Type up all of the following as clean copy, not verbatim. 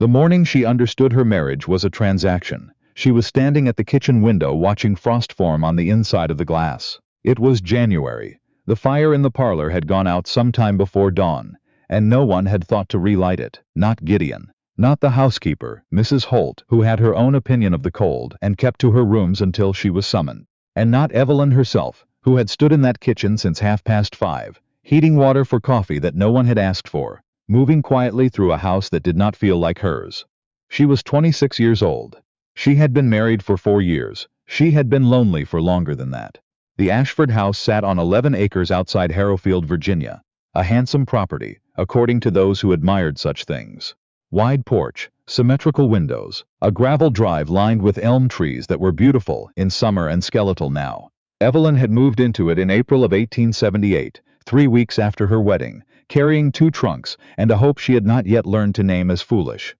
The morning she understood her marriage was a transaction, she was standing at the kitchen window watching frost form on the inside of the glass. It was January. The fire in the parlor had gone out some time before dawn, and no one had thought to relight it. Not Gideon. Not the housekeeper, Mrs. Holt, who had her own opinion of the cold and kept to her rooms until she was summoned. And not Evelyn herself, who had stood in that kitchen since 5:30, heating water for coffee that no one had asked for, moving quietly through a house that did not feel like hers. She was 26 years old. She had been married for 4 years. She had been lonely for longer than that. The Ashford house sat on 11 acres outside Harrowfield, Virginia. A handsome property, according to those who admired such things. Wide porch, symmetrical windows, a gravel drive lined with elm trees that were beautiful in summer and skeletal now. Evelyn had moved into it in April of 1878, 3 weeks after her wedding, carrying 2 trunks and a hope she had not yet learned to name as foolish.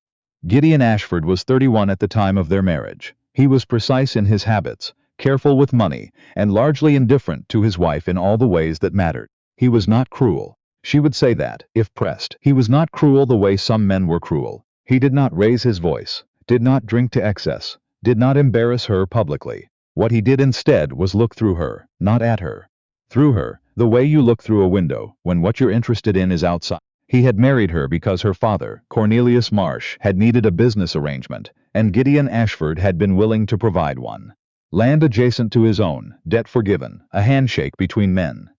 Gideon Ashford was 31 at the time of their marriage. He was precise in his habits, careful with money, and largely indifferent to his wife in all the ways that mattered. He was not cruel. She would say that, if pressed. He was not cruel the way some men were cruel. He did not raise his voice, did not drink to excess, did not embarrass her publicly. What he did instead was look through her, not at her. Through her, the way you look through a window when what you're interested in is outside. He had married her because her father, Cornelius Marsh, had needed a business arrangement, and Gideon Ashford had been willing to provide one. Land adjacent to his own, debt forgiven, a handshake between men.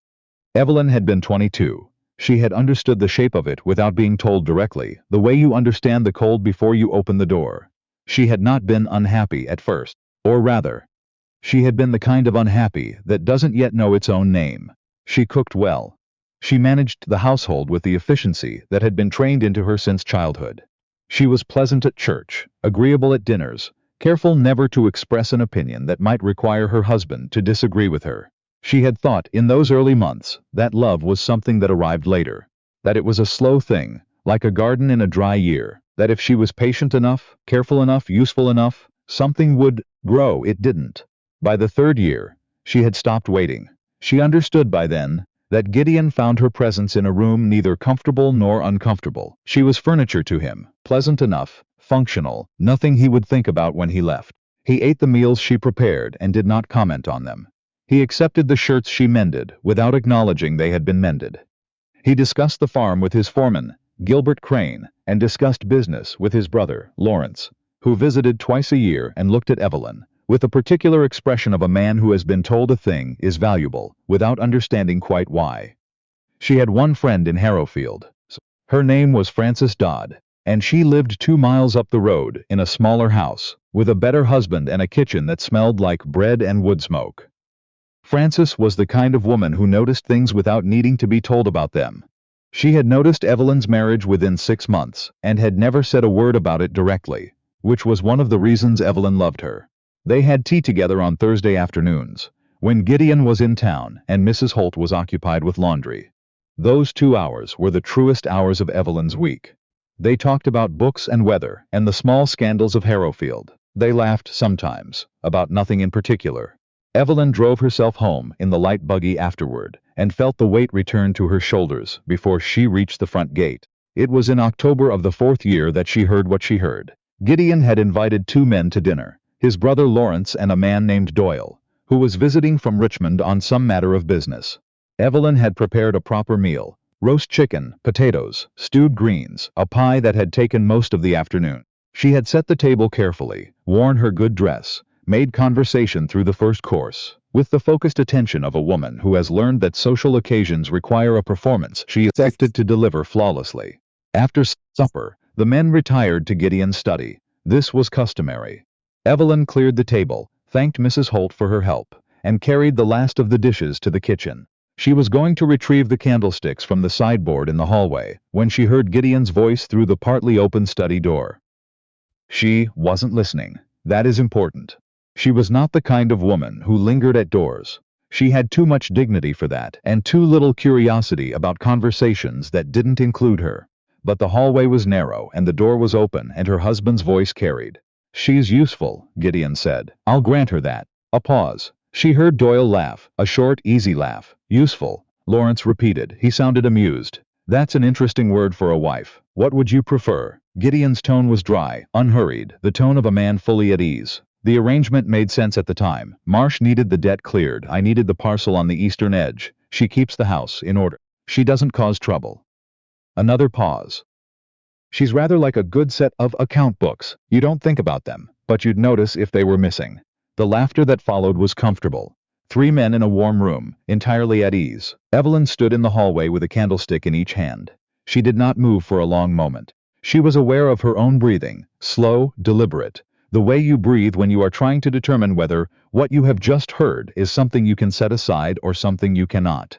Evelyn had been 22. She had understood the shape of it without being told directly, the way you understand the cold before you open the door. She had not been unhappy at first, or rather, she had been the kind of unhappy that doesn't yet know its own name. She cooked well. She managed the household with the efficiency that had been trained into her since childhood. She was pleasant at church, agreeable at dinners, careful never to express an opinion that might require her husband to disagree with her. She had thought in those early months that love was something that arrived later, that it was a slow thing, like a garden in a dry year, that if she was patient enough, careful enough, useful enough, something would grow. It didn't. By the 3rd year, she had stopped waiting. She understood by then that Gideon found her presence in a room neither comfortable nor uncomfortable. She was furniture to him, pleasant enough, functional, nothing he would think about when he left. He ate the meals she prepared and did not comment on them. He accepted the shirts she mended without acknowledging they had been mended. He discussed the farm with his foreman, Gilbert Crane, and discussed business with his brother, Lawrence, who visited twice a year and looked at Evelyn with a particular expression of a man who has been told a thing is valuable without understanding quite why. She had one friend in Harrowfield. Her name was Frances Dodd, and she lived 2 miles up the road in a smaller house with a better husband and a kitchen that smelled like bread and wood smoke. Frances was the kind of woman who noticed things without needing to be told about them. She had noticed Evelyn's marriage within 6 months and had never said a word about it directly, which was one of the reasons Evelyn loved her. They had tea together on Thursday afternoons, when Gideon was in town and Mrs. Holt was occupied with laundry. Those 2 hours were the truest hours of Evelyn's week. They talked about books and weather and the small scandals of Harrowfield. They laughed sometimes, about nothing in particular. Evelyn drove herself home in the light buggy afterward, and felt the weight return to her shoulders before she reached the front gate. It was in October of the 4th year that she heard what she heard. Gideon had invited 2 men to dinner, his brother Lawrence and a man named Doyle, who was visiting from Richmond on some matter of business. Evelyn had prepared a proper meal, roast chicken, potatoes, stewed greens, a pie that had taken most of the afternoon. She had set the table carefully, worn her good dress, made conversation through the first course, with the focused attention of a woman who has learned that social occasions require a performance she expected to deliver flawlessly. After supper, the men retired to Gideon's study. This was customary. Evelyn cleared the table, thanked Mrs. Holt for her help, and carried the last of the dishes to the kitchen. She was going to retrieve the candlesticks from the sideboard in the hallway when she heard Gideon's voice through the partly open study door. She wasn't listening. That is important. She was not the kind of woman who lingered at doors. She had too much dignity for that, and too little curiosity about conversations that didn't include her. But the hallway was narrow and the door was open and her husband's voice carried. "She's useful," Gideon said. "I'll grant her that." A pause. She heard Doyle laugh, a short, easy laugh. "Useful," Lawrence repeated. He sounded amused. That's an interesting word for a wife. What would you prefer? Gideon's tone was dry, unhurried, the tone of a man fully at ease. The arrangement made sense at the time. Marsh needed the debt cleared. I needed the parcel on the eastern edge. She keeps the house in order. She doesn't cause trouble. Another pause. She's rather like a good set of account books. You don't think about them, but you'd notice if they were missing. The laughter that followed was comfortable. Three men in a warm room, entirely at ease. Evelyn stood in the hallway with a candlestick in each hand. She did not move for a long moment. She was aware of her own breathing, slow, deliberate, the way you breathe when you are trying to determine whether what you have just heard is something you can set aside or something you cannot.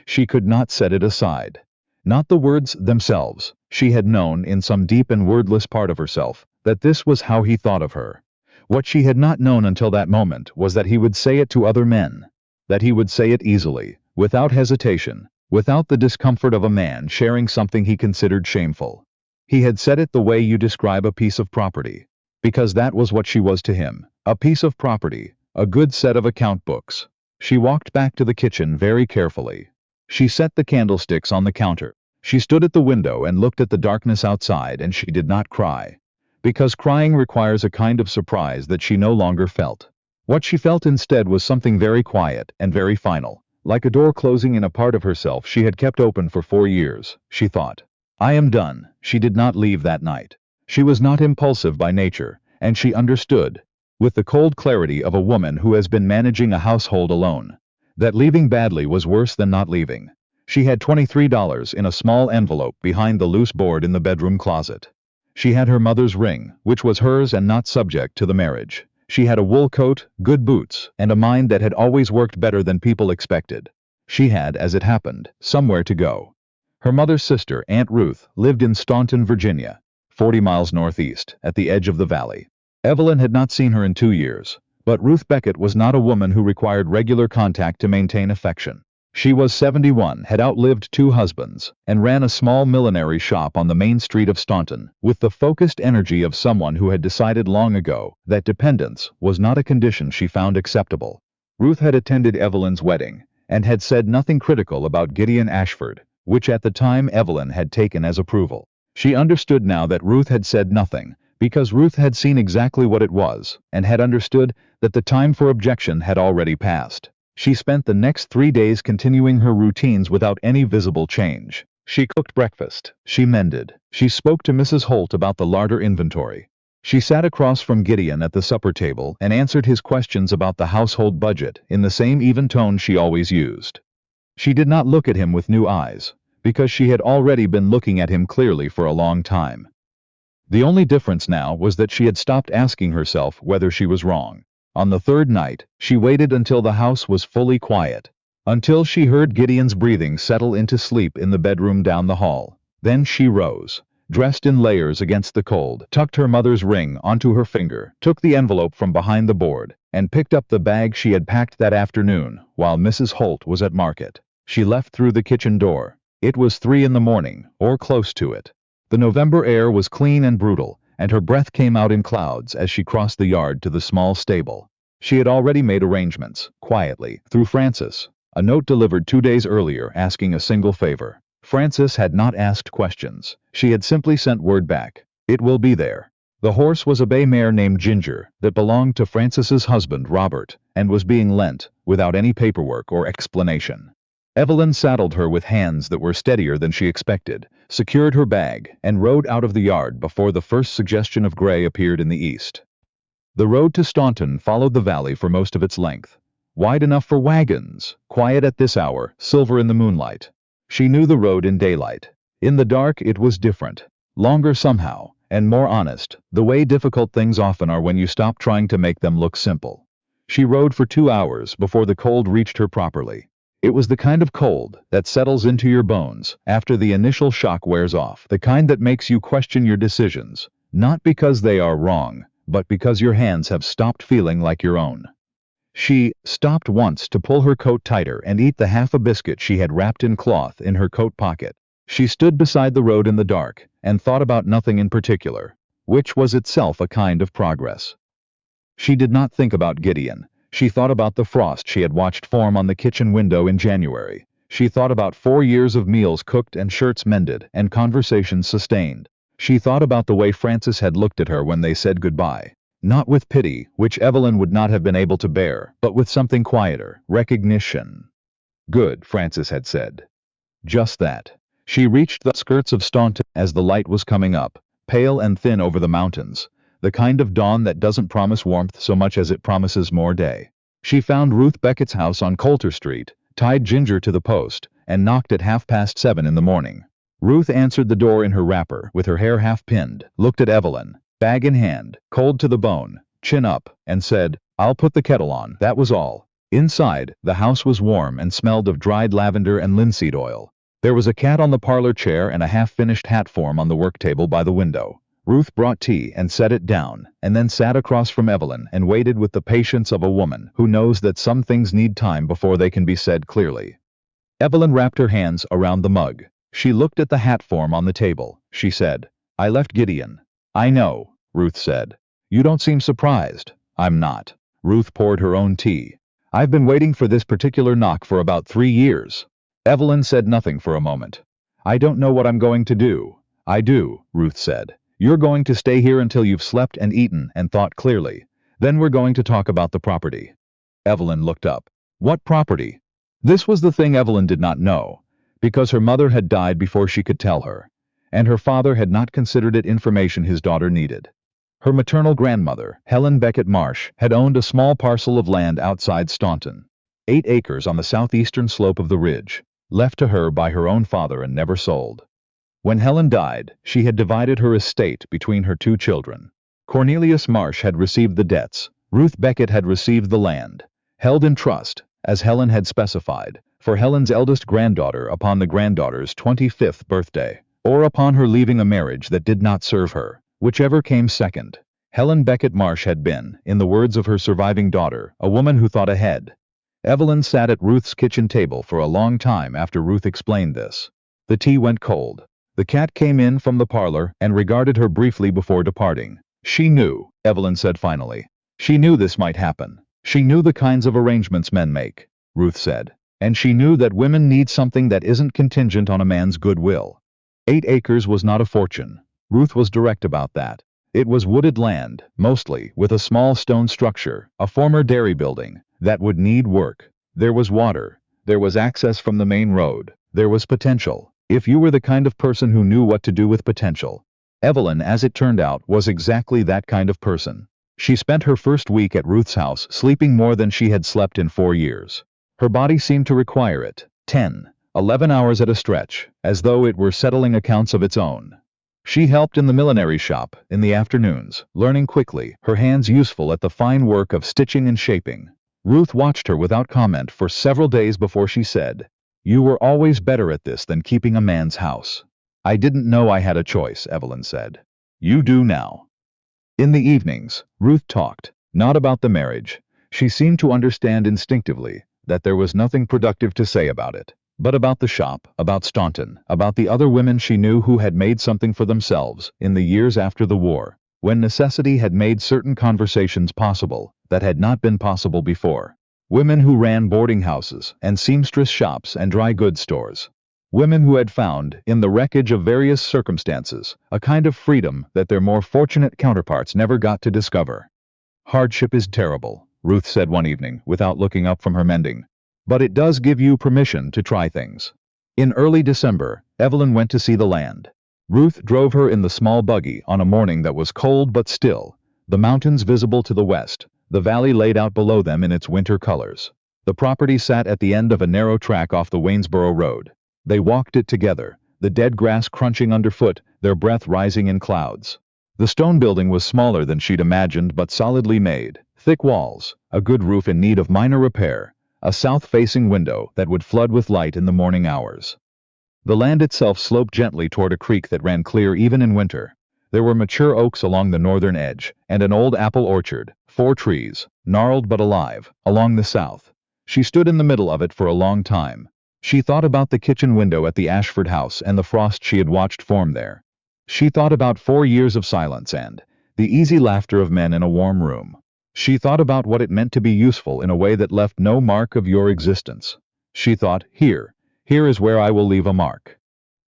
She could not set it aside. Not the words themselves. She had known, in some deep and wordless part of herself, that this was how he thought of her. What she had not known until that moment was that he would say it to other men, that he would say it easily, without hesitation, without the discomfort of a man sharing something he considered shameful. He had said it the way you describe a piece of property, because that was what she was to him, a piece of property, a good set of account books. She walked back to the kitchen very carefully. She set the candlesticks on the counter. She stood at the window and looked at the darkness outside, and she did not cry, because crying requires a kind of surprise that she no longer felt. What she felt instead was something very quiet and very final, like a door closing in a part of herself she had kept open for 4 years. She thought, I am done. She did not leave that night. She was not impulsive by nature, and she understood, with the cold clarity of a woman who has been managing a household alone, that leaving badly was worse than not leaving. She had $23 in a small envelope behind the loose board in the bedroom closet. She had her mother's ring, which was hers and not subject to the marriage. She had a wool coat, good boots, and a mind that had always worked better than people expected. She had, as it happened, somewhere to go. Her mother's sister, Aunt Ruth, lived in Staunton, Virginia, 40 miles northeast, at the edge of the valley. Evelyn had not seen her in 2 years, but Ruth Beckett was not a woman who required regular contact to maintain affection. She was 71, had outlived 2 husbands, and ran a small millinery shop on the main street of Staunton, with the focused energy of someone who had decided long ago that dependence was not a condition she found acceptable. Ruth had attended Evelyn's wedding, and had said nothing critical about Gideon Ashford, which at the time Evelyn had taken as approval. She understood now that Ruth had said nothing, because Ruth had seen exactly what it was, and had understood that the time for objection had already passed. She spent the next 3 days continuing her routines without any visible change. She cooked breakfast. She mended. She spoke to Mrs. Holt about the larder inventory. She sat across from Gideon at the supper table and answered his questions about the household budget in the same even tone she always used. She did not look at him with new eyes, because she had already been looking at him clearly for a long time. The only difference now was that she had stopped asking herself whether she was wrong. On the 3rd night, she waited until the house was fully quiet, until she heard Gideon's breathing settle into sleep in the bedroom down the hall. Then she rose, dressed in layers against the cold, tucked her mother's ring onto her finger, took the envelope from behind the board, and picked up the bag she had packed that afternoon while Mrs. Holt was at market. She left through the kitchen door. It was 3 in the morning, or close to it. The November air was clean and brutal, and her breath came out in clouds as she crossed the yard to the small stable. She had already made arrangements, quietly, through Francis, a note delivered 2 days earlier asking a single favor. Francis had not asked questions. She had simply sent word back. It will be there. The horse was a bay mare named Ginger that belonged to Francis's husband, Robert, and was being lent, without any paperwork or explanation. Evelyn saddled her with hands that were steadier than she expected, secured her bag, and rode out of the yard before the first suggestion of gray appeared in the east. The road to Staunton followed the valley for most of its length, wide enough for wagons, quiet at this hour, silver in the moonlight. She knew the road in daylight. In the dark it was different, longer somehow, and more honest, the way difficult things often are when you stop trying to make them look simple. She rode for 2 hours before the cold reached her properly. It was the kind of cold that settles into your bones after the initial shock wears off, the kind that makes you question your decisions, not because they are wrong, but because your hands have stopped feeling like your own. She stopped once to pull her coat tighter and eat the half a biscuit she had wrapped in cloth in her coat pocket. She stood beside the road in the dark and thought about nothing in particular, which was itself a kind of progress. She did not think about Gideon. She thought about the frost she had watched form on the kitchen window in January. She thought about 4 years of meals cooked and shirts mended and conversations sustained. She thought about the way Francis had looked at her when they said goodbye. Not with pity, which Evelyn would not have been able to bear, but with something quieter, recognition. Good, Francis had said. Just that. She reached the skirts of Staunton as the light was coming up, pale and thin over the mountains, the kind of dawn that doesn't promise warmth so much as it promises more day. She found Ruth Beckett's house on Coulter Street, tied Ginger to the post, and knocked at 7:30 in the morning. Ruth answered the door in her wrapper, with her hair half pinned, looked at Evelyn, bag in hand, cold to the bone, chin up, and said, "I'll put the kettle on." That was all. Inside, the house was warm and smelled of dried lavender and linseed oil. There was a cat on the parlor chair and a half-finished hat form on the work table by the window. Ruth brought tea and set it down, and then sat across from Evelyn and waited with the patience of a woman who knows that some things need time before they can be said clearly. Evelyn wrapped her hands around the mug. She looked at the hat form on the table. She said, "I left Gideon." "I know," Ruth said. "You don't seem surprised." "I'm not." Ruth poured her own tea. "I've been waiting for this particular knock for about 3 years. Evelyn said nothing for a moment. "I don't know what I'm going to do." "I do," Ruth said. "You're going to stay here until you've slept and eaten and thought clearly. Then we're going to talk about the property." Evelyn looked up. "What property?" This was the thing Evelyn did not know, because her mother had died before she could tell her, and her father had not considered it information his daughter needed. Her maternal grandmother, Helen Beckett Marsh, had owned a small parcel of land outside Staunton, 8 acres on the southeastern slope of the ridge, left to her by her own father and never sold. When Helen died, she had divided her estate between her 2 children. Cornelius Marsh had received the debts, Ruth Beckett had received the land, held in trust, as Helen had specified, for Helen's eldest granddaughter upon the granddaughter's 25th birthday, or upon her leaving a marriage that did not serve her, whichever came second. Helen Beckett Marsh had been, in the words of her surviving daughter, a woman who thought ahead. Evelyn sat at Ruth's kitchen table for a long time after Ruth explained this. The tea went cold. The cat came in from the parlor and regarded her briefly before departing. "She knew," Evelyn said finally. "She knew this might happen. She knew the kinds of arrangements men make," Ruth said. "And she knew that women need something that isn't contingent on a man's goodwill." 8 acres was not a fortune. Ruth was direct about that. It was wooded land, mostly, with a small stone structure, a former dairy building, that would need work. There was water. There was access from the main road. There was potential, if you were the kind of person who knew what to do with potential. Evelyn, as it turned out, was exactly that kind of person. She spent her first week at Ruth's house sleeping more than she had slept in 4 years. Her body seemed to require it, 10, 11 hours at a stretch, as though it were settling accounts of its own. She helped in the millinery shop in the afternoons, learning quickly, her hands useful at the fine work of stitching and shaping. Ruth watched her without comment for several days before she said, "You were always better at this than keeping a man's house." "I didn't know I had a choice," Evelyn said. "You do now." In the evenings, Ruth talked, not about the marriage. She seemed to understand instinctively that there was nothing productive to say about it, but about the shop, about Staunton, about the other women she knew who had made something for themselves in the years after the war, when necessity had made certain conversations possible that had not been possible before. Women who ran boarding houses and seamstress shops and dry goods stores. Women who had found, in the wreckage of various circumstances, a kind of freedom that their more fortunate counterparts never got to discover. "Hardship is terrible," Ruth said one evening, without looking up from her mending. "But it does give you permission to try things." In early December, Evelyn went to see the land. Ruth drove her in the small buggy on a morning that was cold but still, the mountains visible to the west, the valley laid out below them in its winter colors. The property sat at the end of a narrow track off the Waynesboro Road. They walked it together, the dead grass crunching underfoot, their breath rising in clouds. The stone building was smaller than she'd imagined but solidly made, thick walls, a good roof in need of minor repair, a south-facing window that would flood with light in the morning hours. The land itself sloped gently toward a creek that ran clear even in winter. There were mature oaks along the northern edge, and an old apple orchard, 4 trees, gnarled but alive, along the south. She stood in the middle of it for a long time. She thought about the kitchen window at the Ashford house and the frost she had watched form there. She thought about 4 years of silence and the easy laughter of men in a warm room. She thought about what it meant to be useful in a way that left no mark of your existence. She thought, here Here is where I will leave a mark.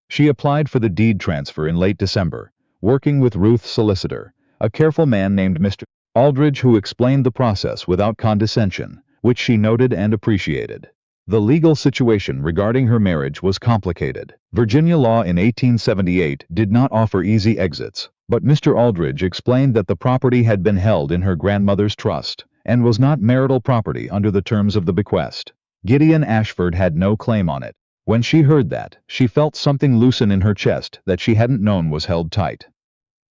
She applied for the deed transfer in late December, working with Ruth's solicitor, a careful man named Mr. Aldridge, who explained the process without condescension, which she noted and appreciated. The legal situation regarding her marriage was complicated. Virginia law in 1878 did not offer easy exits, but Mr. Aldridge explained that the property had been held in her grandmother's trust and was not marital property under the terms of the bequest. Gideon Ashford had no claim on it. When she heard that, she felt something loosen in her chest that she hadn't known was held tight.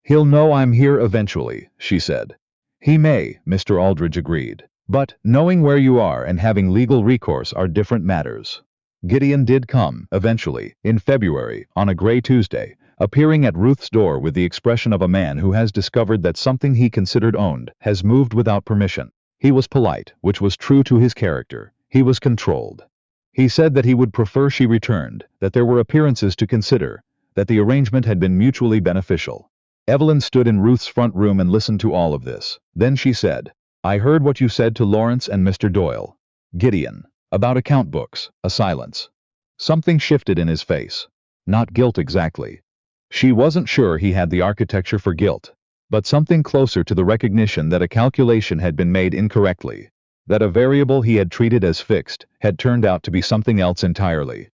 "He'll know I'm here eventually," she said. "He may," Mr. Aldridge agreed. "But knowing where you are and having legal recourse are different matters." Gideon did come, eventually, in February, on a gray Tuesday, appearing at Ruth's door with the expression of a man who has discovered that something he considered owned has moved without permission. He was polite, which was true to his character. He was controlled. He said that he would prefer she returned, that there were appearances to consider, that the arrangement had been mutually beneficial. Evelyn stood in Ruth's front room and listened to all of this. Then she said, "I heard what you said to Lawrence and Mr. Doyle." Gideon. About account books. A silence. Something shifted in his face. Not guilt exactly. She wasn't sure he had the architecture for guilt, but something closer to the recognition that a calculation had been made incorrectly, that a variable he had treated as fixed had turned out to be something else entirely.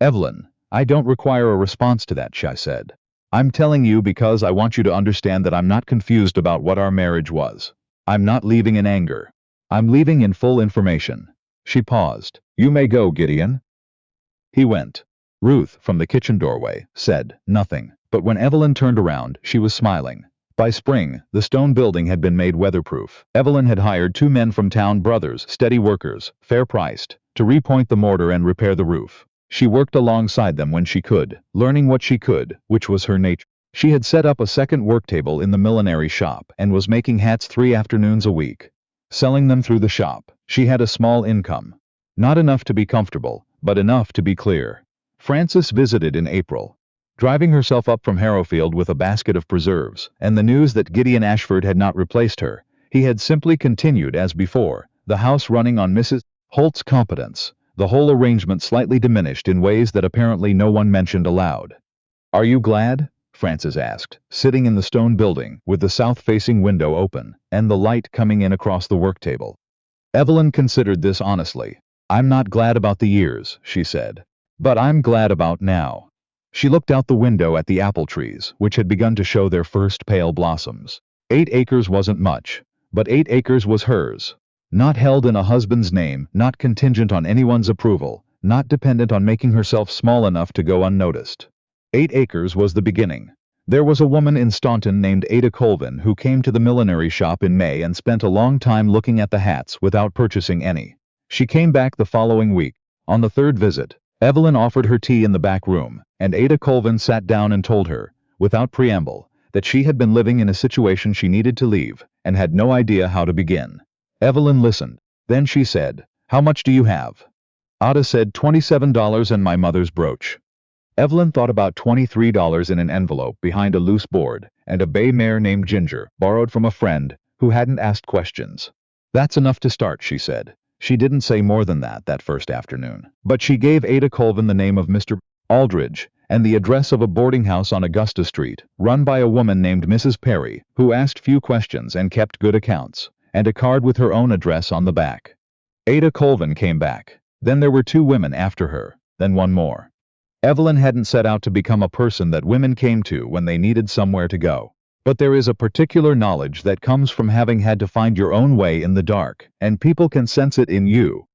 "Evelyn, I don't require a response to that," she said. "I'm telling you because I want you to understand that I'm not confused about what our marriage was. I'm not leaving in anger. I'm leaving in full information." She paused. "You may go, Gideon." He went. Ruth, from the kitchen doorway, said nothing, but when Evelyn turned around, she was smiling. By spring, the stone building had been made weatherproof. Evelyn had hired 2 men from town, brothers, steady workers, fair-priced, to repoint the mortar and repair the roof. She worked alongside them when she could, learning what she could, which was her nature. She had set up a second work table in the millinery shop and was making hats 3 afternoons a week, selling them through the shop. She had a small income. Not enough to be comfortable, but enough to be clear. Frances visited in April, driving herself up from Harrowfield with a basket of preserves, and the news that Gideon Ashford had not replaced her. He had simply continued as before, the house running on Mrs. Holt's competence, the whole arrangement slightly diminished in ways that apparently no one mentioned aloud. "Are you glad?" Frances asked, sitting in the stone building with the south-facing window open and the light coming in across the work table. Evelyn considered this honestly. "I'm not glad about the years," she said. "But I'm glad about now." She looked out the window at the apple trees, which had begun to show their first pale blossoms. 8 acres wasn't much, but 8 acres was hers. Not held in a husband's name, not contingent on anyone's approval, not dependent on making herself small enough to go unnoticed. 8 acres was the beginning. There was a woman in Staunton named Ada Colvin who came to the millinery shop in May and spent a long time looking at the hats without purchasing any. She came back the following week. On the 3rd visit, Evelyn offered her tea in the back room, and Ada Colvin sat down and told her, without preamble, that she had been living in a situation she needed to leave, and had no idea how to begin. Evelyn listened. Then she said, "How much do you have?" Ada said $27 and my mother's brooch. Evelyn thought about $23 in an envelope behind a loose board, and a bay mare named Ginger, borrowed from a friend, who hadn't asked questions. "That's enough to start," she said. She didn't say more than that first afternoon. But she gave Ada Colvin the name of Mr. Aldridge, and the address of a boarding house on Augusta Street, run by a woman named Mrs. Perry, who asked few questions and kept good accounts, and a card with her own address on the back. Ada Colvin came back. Then there were 2 women after her, then one more. Evelyn hadn't set out to become a person that women came to when they needed somewhere to go. But there is a particular knowledge that comes from having had to find your own way in the dark, and people can sense it in you.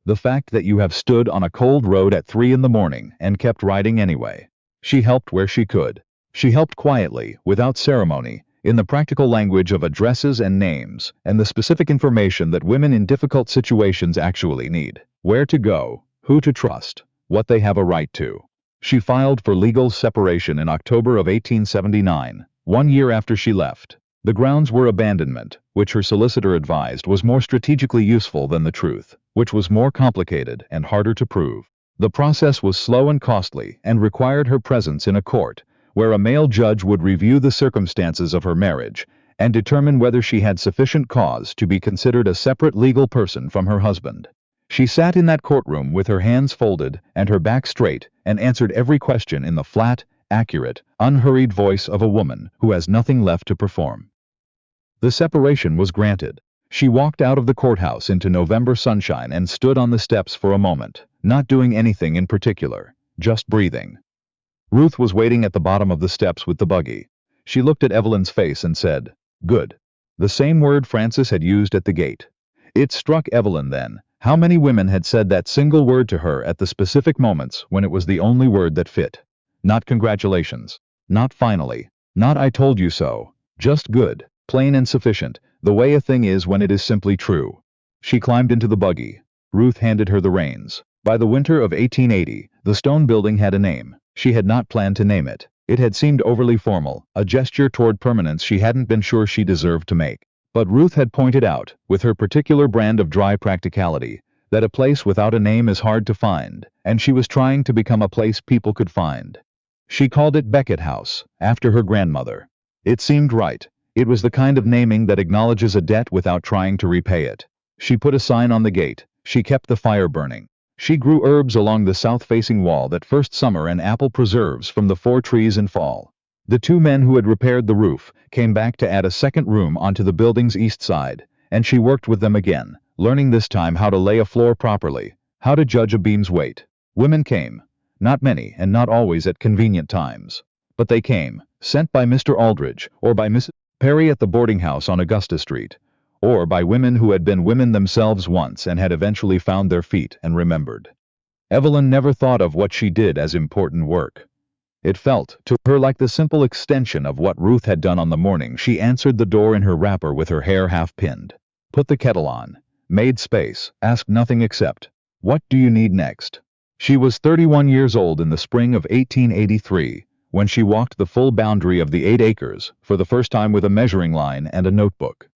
The fact that you have stood on a cold road at 3 in the morning and kept riding anyway. She helped where she could. She helped quietly, without ceremony, in the practical language of addresses and names, and the specific information that women in difficult situations actually need. Where to go, who to trust, what they have a right to. She filed for legal separation in October of 1879, 1 year after she left. The grounds were abandonment, which her solicitor advised was more strategically useful than the truth, which was more complicated and harder to prove. The process was slow and costly and required her presence in a court, where a male judge would review the circumstances of her marriage and determine whether she had sufficient cause to be considered a separate legal person from her husband. She sat in that courtroom with her hands folded and her back straight and answered every question in the flat, accurate, unhurried voice of a woman who has nothing left to perform. The separation was granted. She walked out of the courthouse into November sunshine and stood on the steps for a moment, not doing anything in particular, just breathing. Ruth was waiting at the bottom of the steps with the buggy. She looked at Evelyn's face and said, "Good." The same word Francis had used at the gate. It struck Evelyn then how many women had said that single word to her at the specific moments when it was the only word that fit. Not congratulations. Not finally. Not I told you so. Just good, plain and sufficient, the way a thing is when it is simply true. She climbed into the buggy. Ruth handed her the reins. By the winter of 1880, the stone building had a name. She had not planned to name it. It had seemed overly formal, a gesture toward permanence she hadn't been sure she deserved to make. But Ruth had pointed out, with her particular brand of dry practicality, that a place without a name is hard to find, and she was trying to become a place people could find. She called it Beckett House, after her grandmother. It seemed right. It was the kind of naming that acknowledges a debt without trying to repay it. She put a sign on the gate. She kept the fire burning. She grew herbs along the south-facing wall that first summer and apple preserves from the 4 trees in fall. The 2 men who had repaired the roof came back to add a second room onto the building's east side, and she worked with them again, learning this time how to lay a floor properly, how to judge a beam's weight. Women came. Not many and not always at convenient times. But they came, sent by Mr. Aldridge or by Mrs. Perry at the boarding house on Augusta Street, or by women who had been women themselves once and had eventually found their feet and remembered. Evelyn never thought of what she did as important work. It felt to her like the simple extension of what Ruth had done on the morning she answered the door in her wrapper with her hair half pinned. Put the kettle on. Made space. Asked nothing except, "What do you need next?" She was 31 years old in the spring of 1883, when she walked the full boundary of the 8 acres for the first time with a measuring line and a notebook.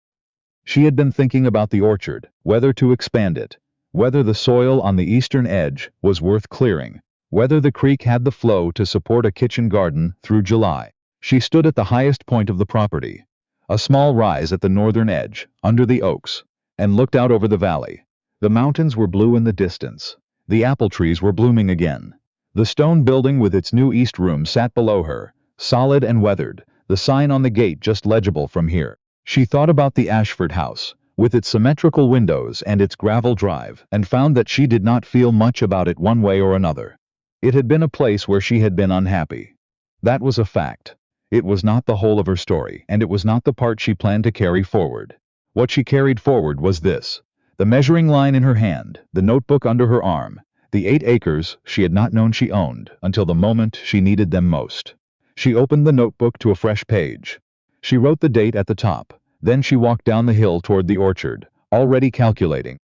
She had been thinking about the orchard, whether to expand it, whether the soil on the eastern edge was worth clearing, whether the creek had the flow to support a kitchen garden through July. She stood at the highest point of the property, a small rise at the northern edge, under the oaks, and looked out over the valley. The mountains were blue in the distance. The apple trees were blooming again. The stone building with its new east room sat below her, solid and weathered, the sign on the gate just legible from here. She thought about the Ashford house, with its symmetrical windows and its gravel drive, and found that she did not feel much about it one way or another. It had been a place where she had been unhappy. That was a fact. It was not the whole of her story, and it was not the part she planned to carry forward. What she carried forward was this: the measuring line in her hand, the notebook under her arm, the 8 acres she had not known she owned until the moment she needed them most. She opened the notebook to a fresh page. She wrote the date at the top. Then she walked down the hill toward the orchard, already calculating